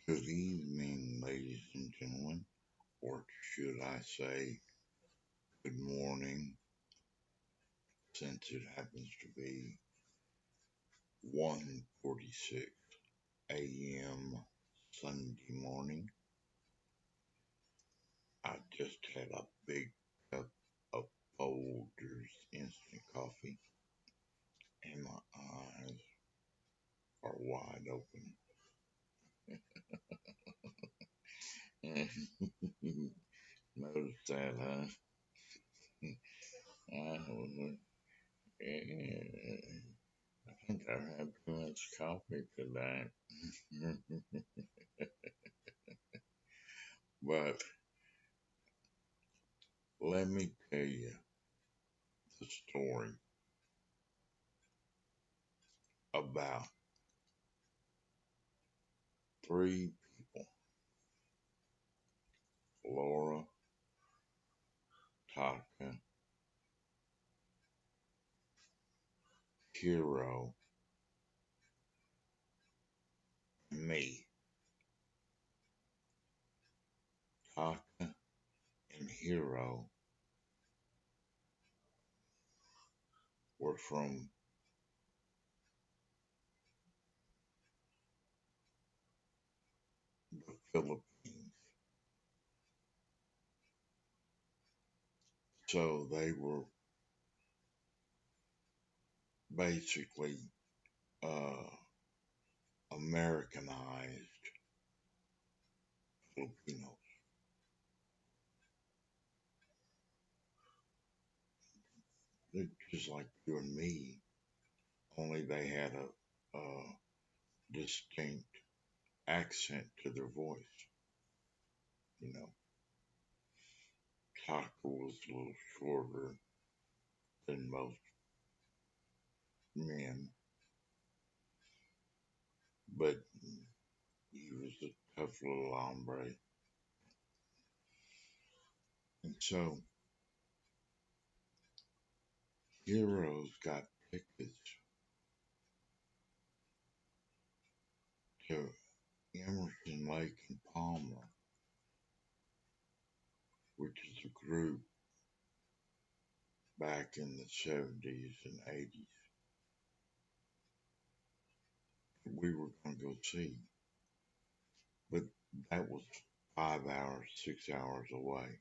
Good evening, ladies and gentlemen, or should I say good morning, since it happens to be 1:46 a.m. Sunday morning. I just had a big cup of Folgers instant coffee, and my eyes are wide open. Notice that, huh? I think I've had too much coffee today. But let me tell you the story about three people: Laura, Taka, Hero, and me. Taka and Hero were from the Philippines. So they were basically uh, Americanized Filipinos. They're just like you and me, only they had a distinct accent to their voice. You know, Taka was a little shorter than most men, but he was a tough little hombre. And so Heroes got tickets to Emerson, Lake and Palmer, which is a group back in the 70s and 80s that we were going to go see. But that was 5 hours, 6 hours away.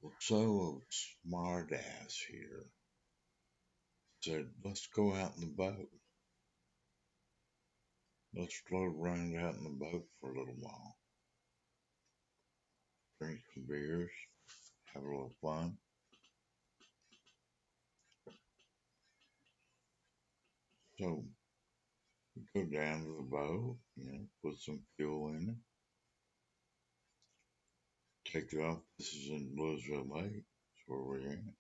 Well, so a smart ass here said, let's go out in the boat. Let's float around out in the boat for a little while. Drink some beers, have a little fun. So we go down to the boat, put some fuel in it, take off. This is in Lewisville Lake. That's where we're at.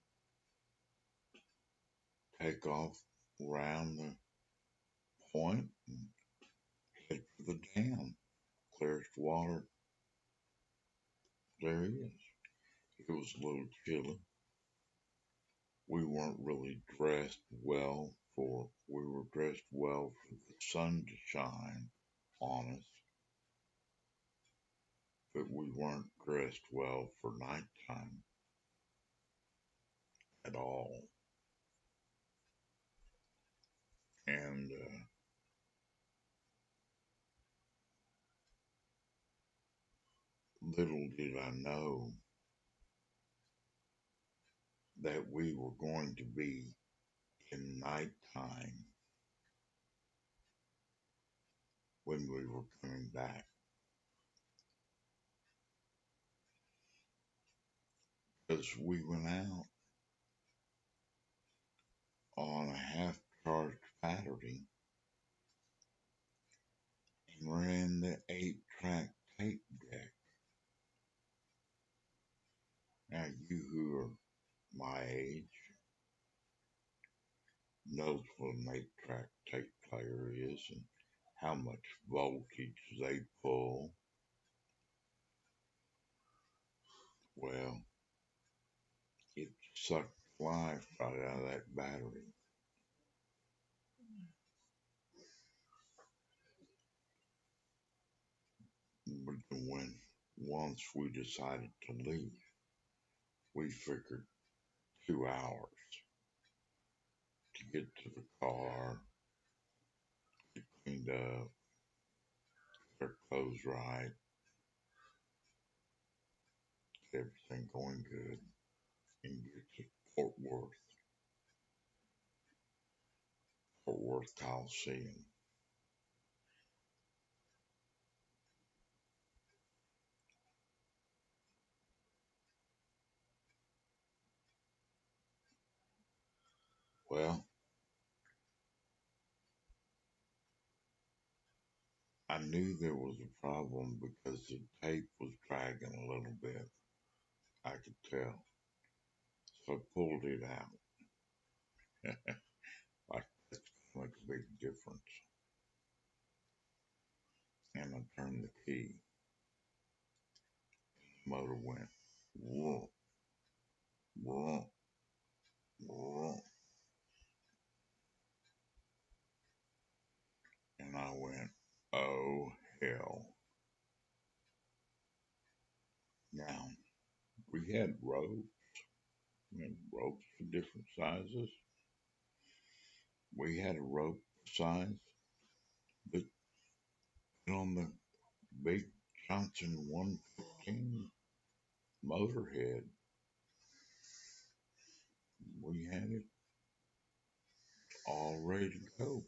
Take off around the point and head for the dam. Clearest water there is. It was a little chilly. We weren't really dressed well for. We were dressed well for the sun to shine on us, but we weren't dressed well for nighttime at all. And little did I know that we were going to be in nighttime when we were coming back. Because we went out on a half charged battery and ran the 8-track tape deck. Now, you who are my age knows what an 8-track tape player is and how much voltage they pull. Well, it sucked life right out of that battery. But then when once we decided to leave, we figured 2 hours to get to the car, cleaned up, their clothes right, everything going good, and get to Fort Worth, Fort Worth Coliseum. Well, I knew there was a problem because the tape was dragging a little bit. I could tell. So I pulled it out. Like that's gonna make a big difference. And I turned the key. The motor went vroom, vroom, vroom. And I went, oh hell. Now we had ropes. We had ropes for different sizes. We had a rope size, but on the big Johnson 115 motorhead, we had it all ready to go.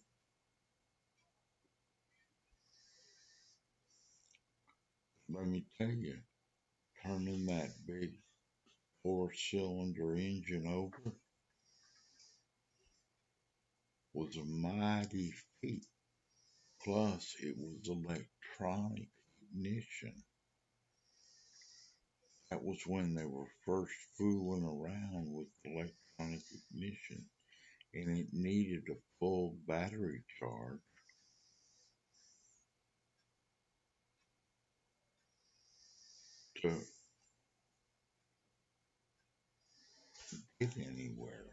Let me tell you, turning that big 4-cylinder engine over was a mighty feat. Plus, it was electronic ignition. That was when they were first fooling around with electronic ignition, and it needed a full battery charge to get anywhere.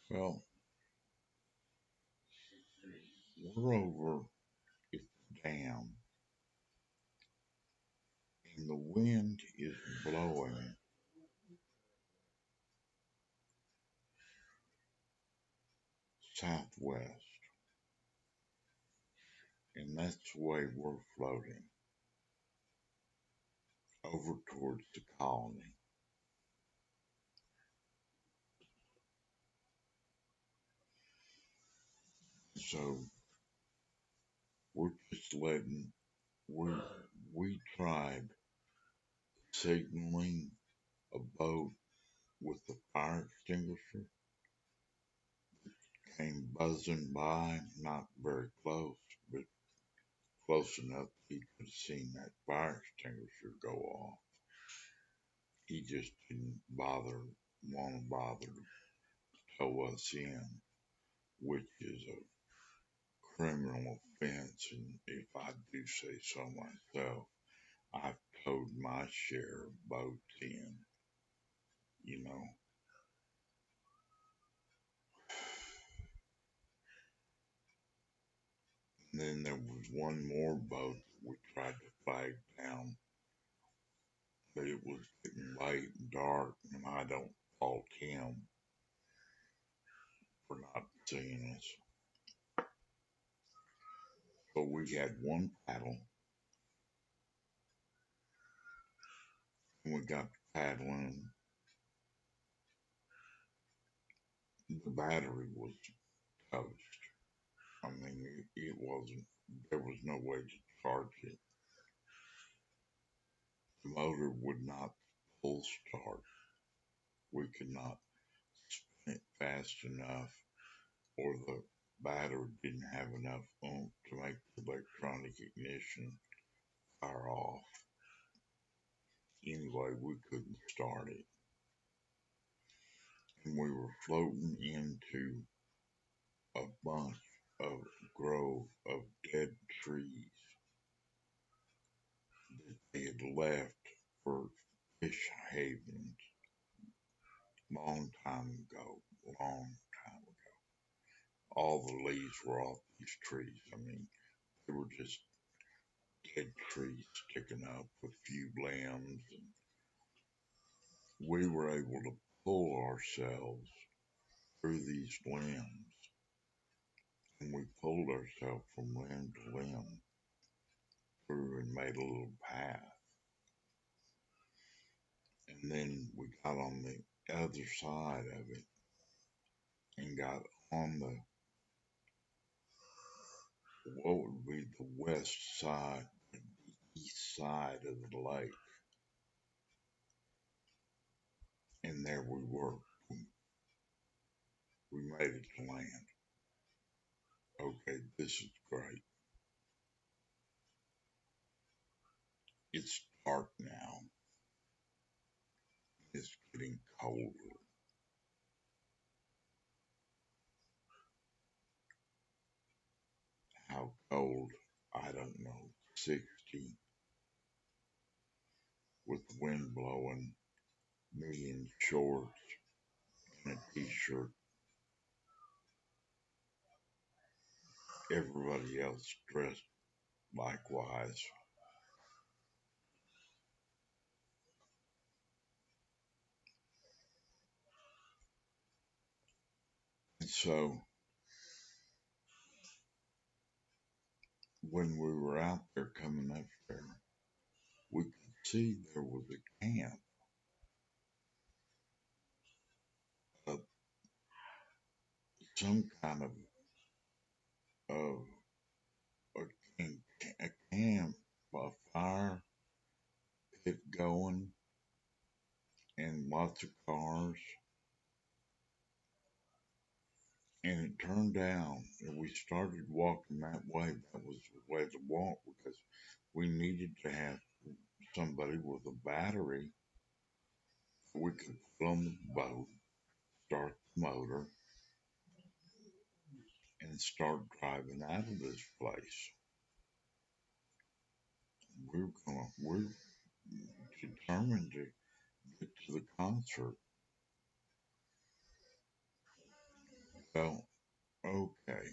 Well, we're over at the dam, and the wind is blowing southwest, and that's the way we're floating over towards the colony. So we're just letting we we tried signaling a boat with the fire extinguisher, came buzzing by, not very close, but close enough he could have seen that fire extinguisher go off. He just didn't want to bother to tow us in, which is a criminal offense, and if I do say so myself, I've towed my share of boats in, you know. And then there was one more boat that we tried to flag down, but it was getting late and dark, and I don't fault him for not seeing us. But we had one paddle, and we got to paddling. The battery was toast. I mean, it wasn't, there was no way to charge it. The motor would not full start. We could not spin it fast enough, or the battery didn't have enough oomph to make the electronic ignition fire off. Anyway, we couldn't start it. And we were floating into a bunch of grove of dead trees that they had left for fish havens long time ago. Long time ago. All the leaves were off these trees. I mean, They were just dead trees sticking up with few limbs, and we were able to pull ourselves through these limbs, and we pulled ourselves from limb to limb through and made a little path. And then we got on the other side of it and got on the what would be the west side, the east side of the lake. And there we were. We made it to land. Okay, this is great. It's dark now. It's getting colder. How cold? I don't know. 60 with the wind blowing, me in shorts and a t-shirt. Everybody else dressed likewise. And so when we were out there coming up there, we could see there was a camp, of some kind of a, a camp, a fire pit going, and lots of cars. And it turned out, and we started walking that way. That was the way to walk because we needed to have somebody with a battery. We could put on the boat, start the motor, and start driving out of this place. We're determined to get to the concert. Well, okay.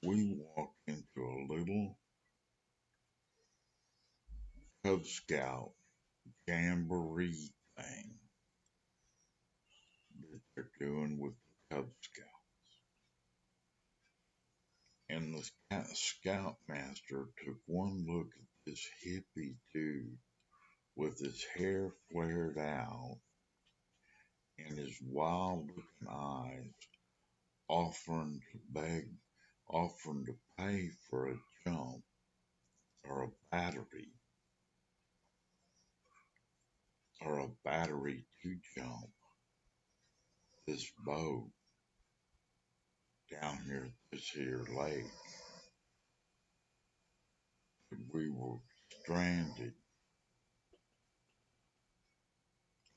We walked into a little Cub Scout jamboree thing that they're doing with the Cub Scout. And the scoutmaster took one look at this hippie dude with his hair flared out and his wild looking eyes, offering to beg, offering to pay for a jump or a battery to jump this boat down here at this here lake. But we were stranded.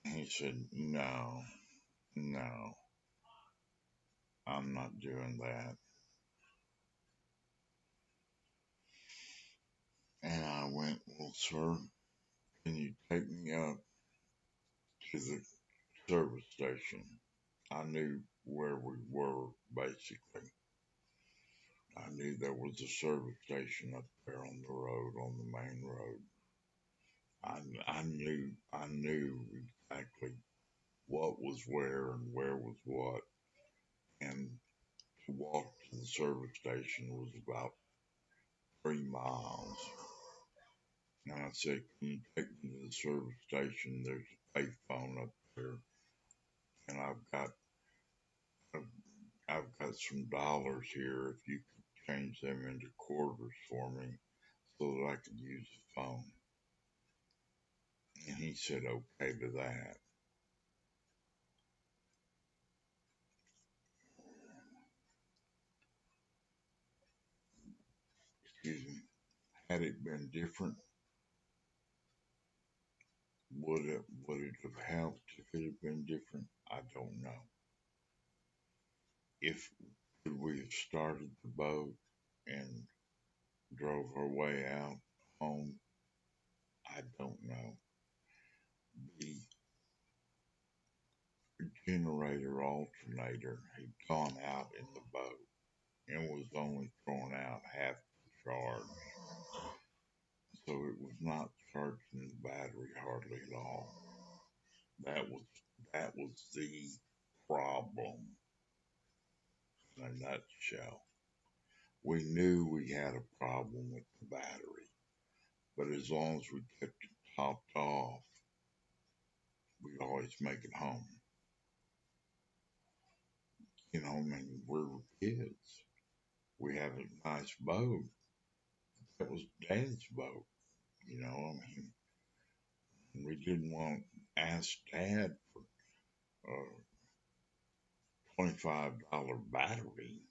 And he said, no, no, I'm not doing that. And I went, well, sir, can you take me up to the service station? I knew where we were, basically. I knew there was a service station up there on the road, on the main road. I knew exactly what was where and where was what. And to walk to the service station was about 3 miles. And I said, can you take me to the service station? There's a payphone up there. And I've got some dollars here if you could change them into quarters for me so that I could use the phone. And he said okay to that. Excuse me. Had it been different, would it have helped if it had been different? I don't know. If could we have started the boat and drove our way out home? I don't know. The generator alternator had gone out in the boat. and was only throwing out half the charge. So it was not charging the battery hardly at all. That was that was the problem in a nutshell. We knew we had a problem with the battery, but as long as we kept it topped off, we'd always make it home. I mean, we were kids. We had a nice boat. That was Dad's boat. I mean, we didn't want to ask Dad for a $25 battery,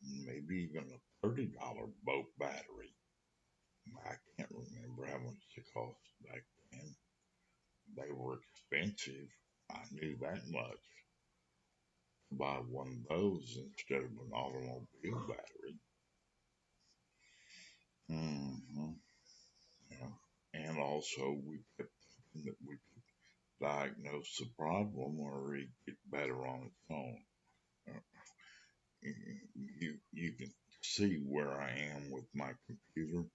maybe even a $30 boat battery. I can't remember how much they cost back then. They were expensive. I knew that much. To buy one of those instead of an automobile battery. Hmm. Yeah. And also, we kept thinking that we could diagnose the problem or it'd get better on its own. Uh, you can see where I am with my computer.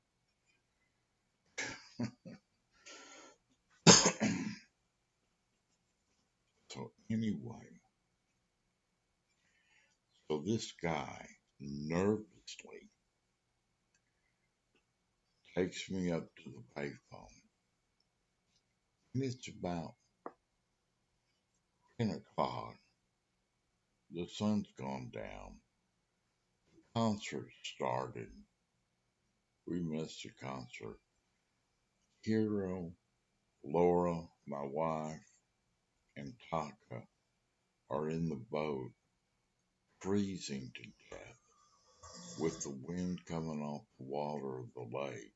So anyway, so this guy nervously takes me up to the payphone, and it's about 10 o'clock. The sun's gone down. Concert started. We missed the concert. Hero, Laura, my wife, and Taka are in the boat, freezing to death, with the wind coming off the water of the lake.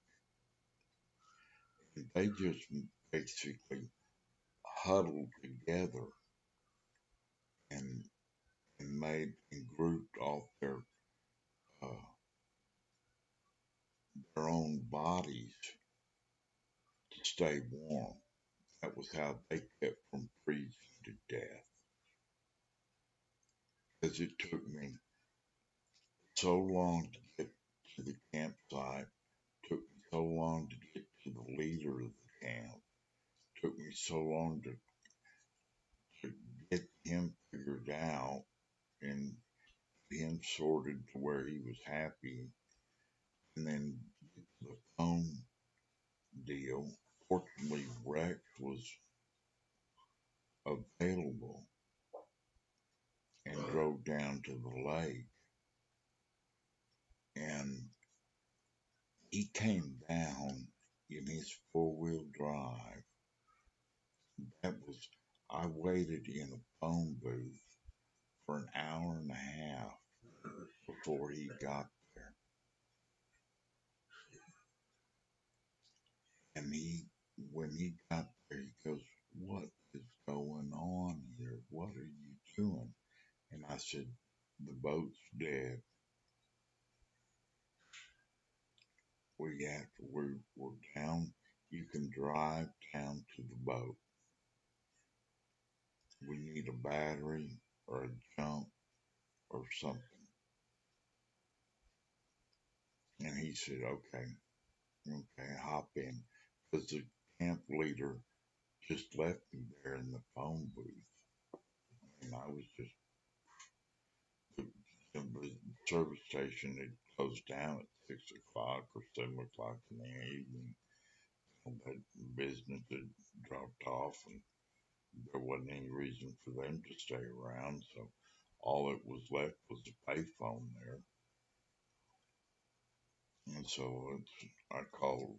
And they just basically huddled together and made and grouped off uh, their own bodies to stay warm. That was how they kept from freezing to death. Because it took me so long to get to the campsite, took me so long to get to the leader of the camp, took me so long to get him figured out and him sorted to where he was happy, and then the phone deal. Fortunately, Rex was available and drove down to the lake, and he came down in his four-wheel drive. That was, I waited in a phone booth for an hour and a half before he got there. And when he got there, he goes, "What is going on here? What are you doing?" And I said, "The boat's dead. We're down. You can drive down to the boat. We need a battery or a jump or something." And he said, "Okay, okay, hop in." Because the camp leader just left me there in the phone booth. And I was just, the service station had closed down at 6 o'clock or 7 o'clock in the evening. That business had dropped off, and there wasn't any reason for them to stay around. So all that was left was a payphone there. And so when I called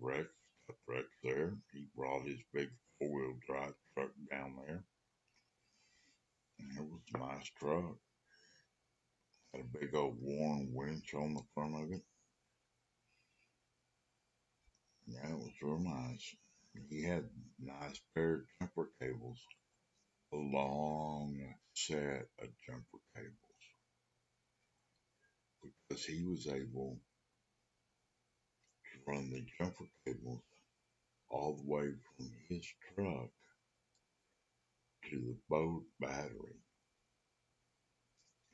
Rex, got Rex there. He brought his big four-wheel drive truck down there. And it was a nice truck. Had a big old worn winch on the front of it. Yeah, it was real nice. He had nice pair of jumper cables, a long set of jumper cables, because he was able to run the jumper cables all the way from his truck to the boat battery.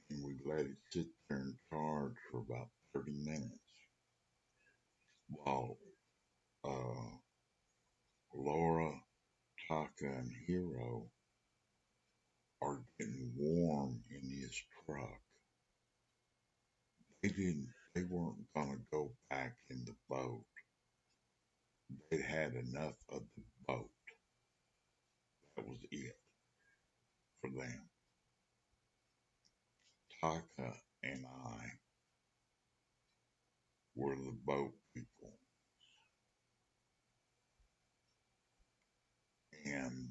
and we let it sit there and charge for about 30 minutes while uh, Laura, Taka, and Hero are getting warm in his truck. They weren't gonna go back in the boat. They'd had enough of the boat. That was it for them. Taka and I were the boat people, and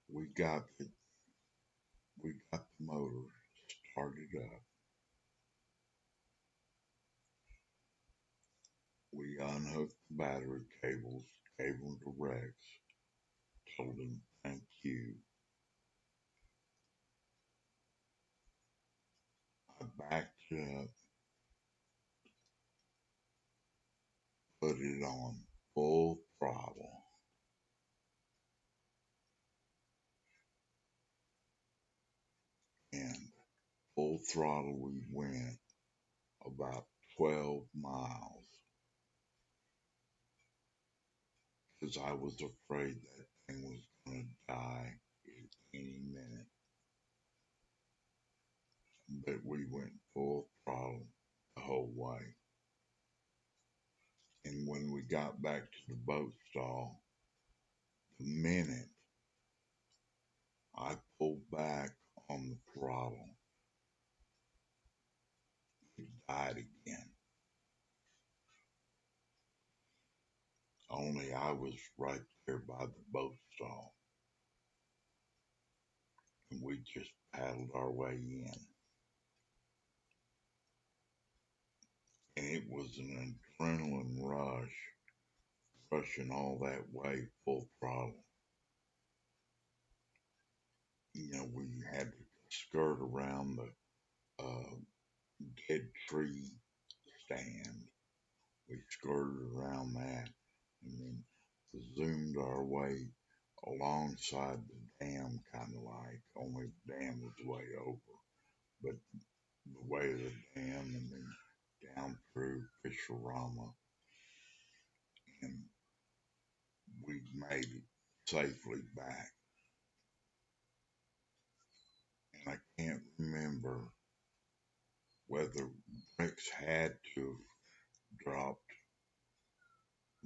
we got the motor started up. We unhooked the battery cables, gave them to Rex, told him thank you. I backed it up, put it on full throttle, and full throttle we went about 12 miles because I was afraid that thing was going to die at any minute. But we went full throttle the whole way. And when we got back to the boat stall, the minute I pulled back on the throttle, it died again. Only I was right there by the boat stall, and we just paddled our way in. And it was an adrenaline rush, rushing all that way full throttle. We had to skirt around the dead tree stand. We skirted around that and then zoomed our way alongside the dam, kind of like, only the dam was way over. But the way of the dam and then down through Fisherama, and we made it safely back. And I can't remember whether Rex had to have dropped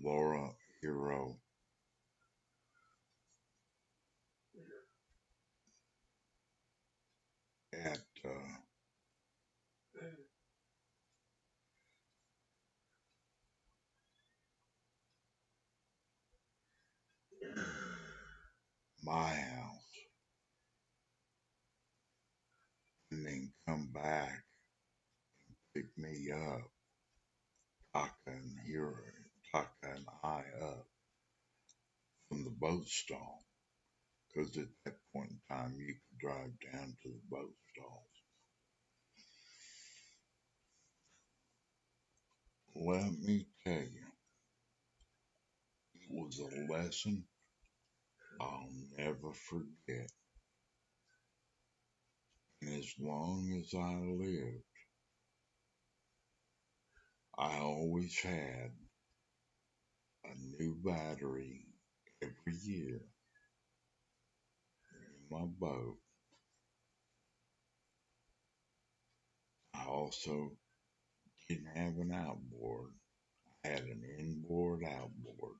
Laura, Hero, at my house and then come back, pick me up, Taka and Hero, Taka and I up from the boat stall. Because at that point in time, you could drive down to the boat stalls. Let me tell you, it was a lesson I'll never forget. And as long as I lived, I always had a new battery every year in my boat. I also didn't have an outboard. I had an inboard outboard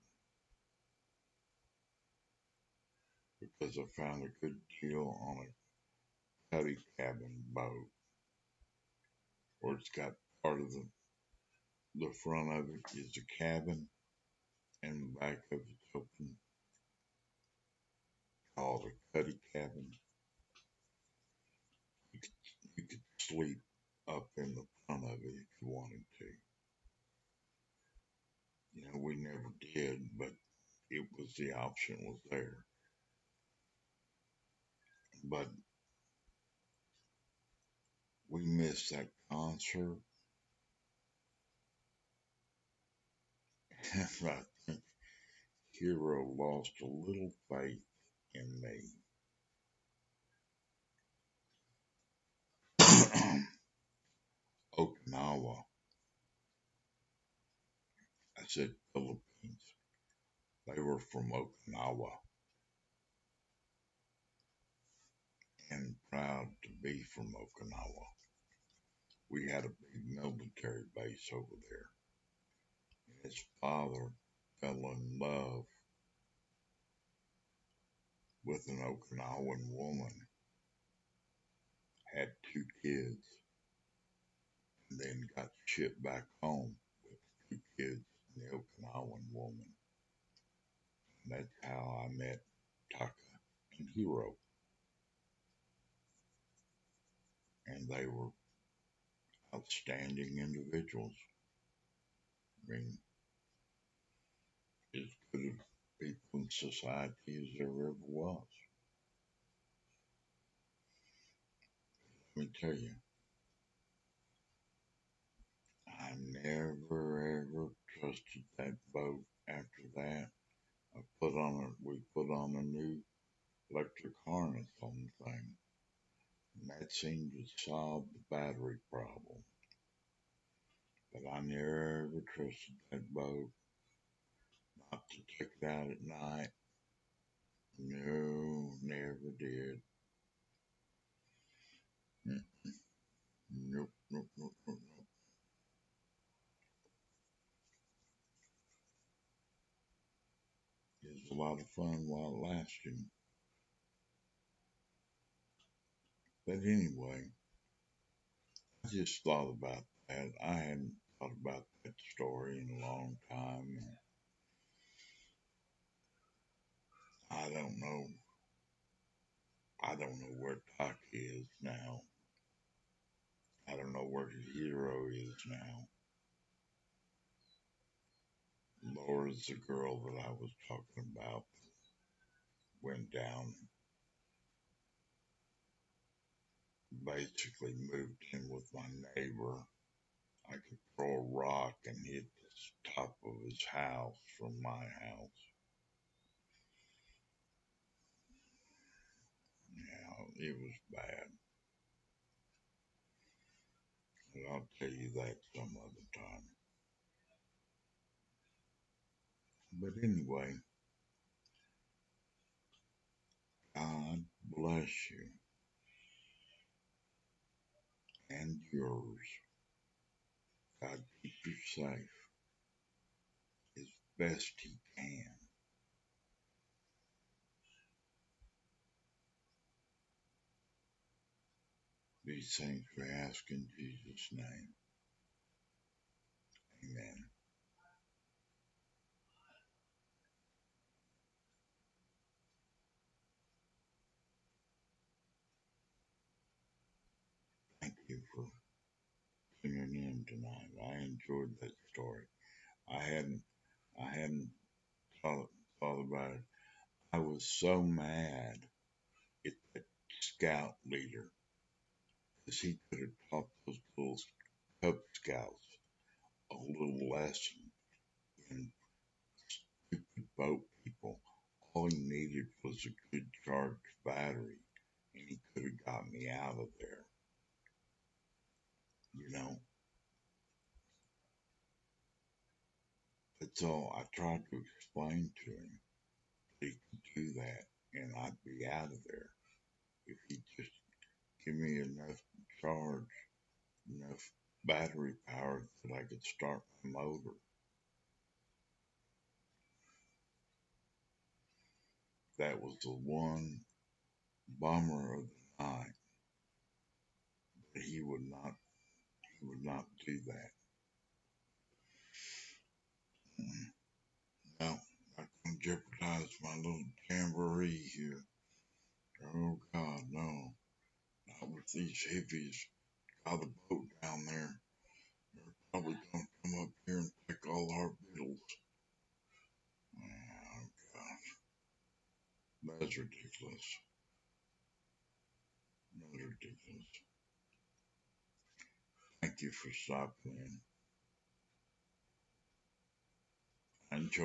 because I found a good deal on a cuddy cabin boat where it's got part of the front of it is a cabin and the back of it's open, called a cuddy cabin. You could sleep up in the front of it if you wanted to. We never did, but it was the option was there. But we missed that concert, and I think Hero lost a little faith in me. Okinawa. I said Philippines. They were from Okinawa and proud to be from Okinawa. We had a big military base over there. His father fell in love with an Okinawan woman, had 2 kids, and then got shipped back home with 2 kids and the Okinawan woman. And that's how I met Taka and Hiro. And they were outstanding individuals. I mean, as good of people in society as there ever was. Let me tell you, I never ever trusted that boat after that. We put on a new electric harness on the thing, and that seemed to solve the battery problem. But I never ever trusted that boat not to take it out at night. No, never did. Mm, nope, nope, nope, nope, nope. It was a lot of fun while it lasted. But anyway, I just thought about that. I hadn't thought about that story in a long time. And I don't know. I don't know where Taki is now. I don't know where his hero is now. Laura's the girl that I was talking about. Went down, basically moved in with my neighbor. I could throw a rock and hit the top of his house from my house. Yeah, it was bad. But I'll tell you that some other time. But anyway, God bless you and yours. God keep you safe as best He can. These things we ask in Jesus' name. Amen. Thank you for tuning in tonight. I enjoyed that story. I hadn't I hadn't thought about it. I was so mad at that scout leader because he could have taught those little Cub Scouts a little lesson in stupid boat people. All he needed was a good charged battery, and he could have got me out of there. You know, that's all I tried to explain to him. He could do that, and I'd be out of there if he just give me enough charge, enough battery power that I could start my motor. That was the one bummer of the night. But he would not do that. No, not gonna jeopardize my little jamboree here. Oh God, no. Not with these hippies. Got a boat down there. They're probably gonna come up here and take all our victuals. Oh God. That's ridiculous. That's ridiculous. Thank you for stopping in. I enjoyed